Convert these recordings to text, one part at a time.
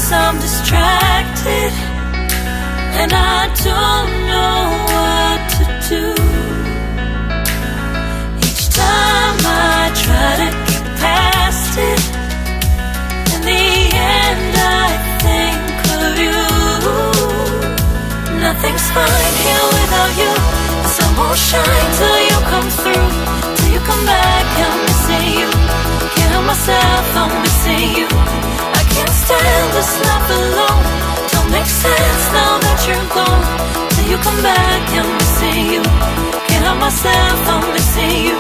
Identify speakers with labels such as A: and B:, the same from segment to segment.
A: 'cause I'm distracted, and I don't know what to do. Each time I try to get past it, in the end I think of you. Nothing's fine here without you. The sun won't shine till you come through. Till you come back, I'm missing you. Can't help myself, I'm missing you. I can't stand this life alone. Don't make sense now that you're gone. Till you come back, I'm missing you. Can't help myself, I'm missing you.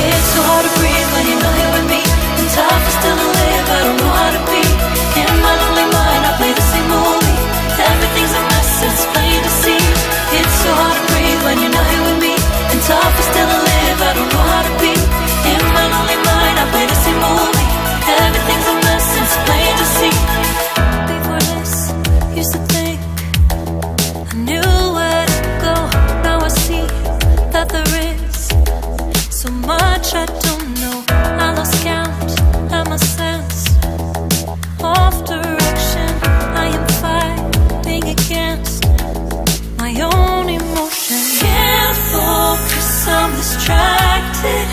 A: It's so hard to breathe when you're not here with me. And tough is still to live, I don't know how to be. In my lonely mind, I play the same movie. Everything's a mess, it's plain to see. It's so hard to breathe when you're not here with me. And tough is still to live, I don't know how to be. In my lonely mind, I play the same movie. Everything's a mess, it's plain to see. Before this, used to think I knew where to go. Now I see that there is so much I don't know. I lost count at my sense of direction. I am fighting against my own emotion. Can't focus, I'm distracted,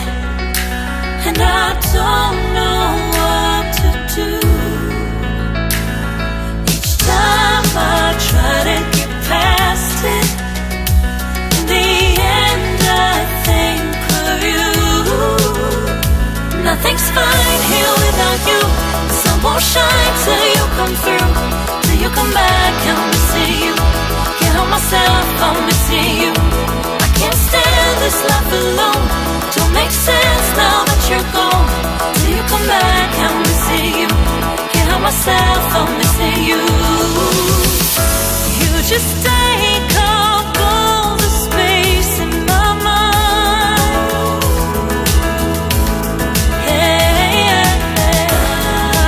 A: and I don't know what to do. Each time I try to get past it, in the end I think of you. Nothing's fine here without you. The sun won't shine till you come through. Till you come back, I'm missing you. Can't help myself, I'm missing you. I can't stand this life alone. Don't make sense now that you're gone. Till you come back, I'm missing you. Can't help myself, I'm missing you. You just take up all the space in my mind. Yeah,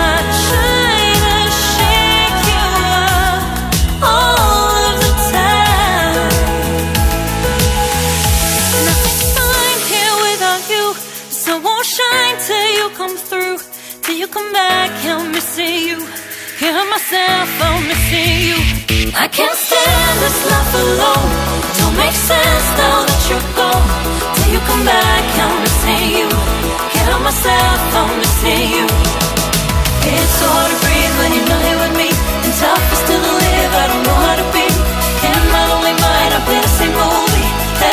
A: I try to shake you up all of the time. Nothing's fine here without you. The sun won't shine till you come through. Till you come back, I'm missing you. Can't help myself, I'm missing you. I can't stand this life alone. Don't make sense now that you're gone. Till you come back, I'm missing you. Can't help myself, I'm missing you. It's so hard to breathe when you're not here with me. And tough is still to live, I don't know how to be. In my lonely mind, I play the same movie.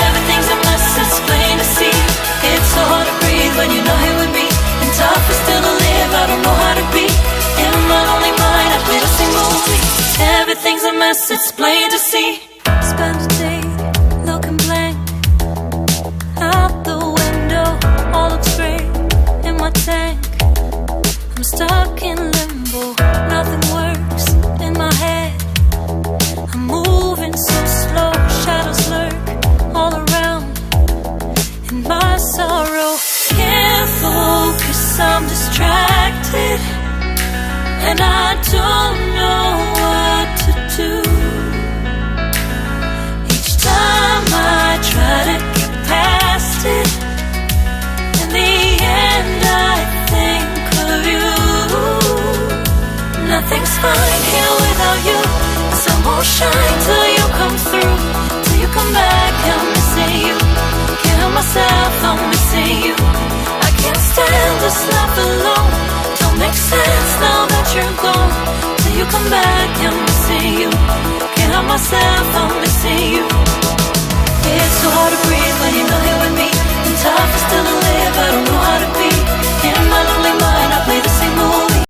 A: Everything's a mess, it's plain to see. It's so hard to breathe when you're not here with me. And tough is still to live, I don't know how to be. In my lonely mind, I play the same movie. Everything's a mess, it's plain to see. Spend a day looking blank out the window, all looks great in my tank. I'm stuck in limbo, nothing works in my head. I'm moving so slow, shadows lurk all around. In my sorrow, can't focus, I'm distracted, and I don't know what to do. Each time I try to get past it, in the end I think of you. Nothing's fine here without you. The sun won't shine till you come through. Till you come back, I'm missing you. Can't help myself, I'm missing you. I can't stand this life alone. Don't make sense now that you're gone. Till you come back, I'm missing you. Can't help myself, I'm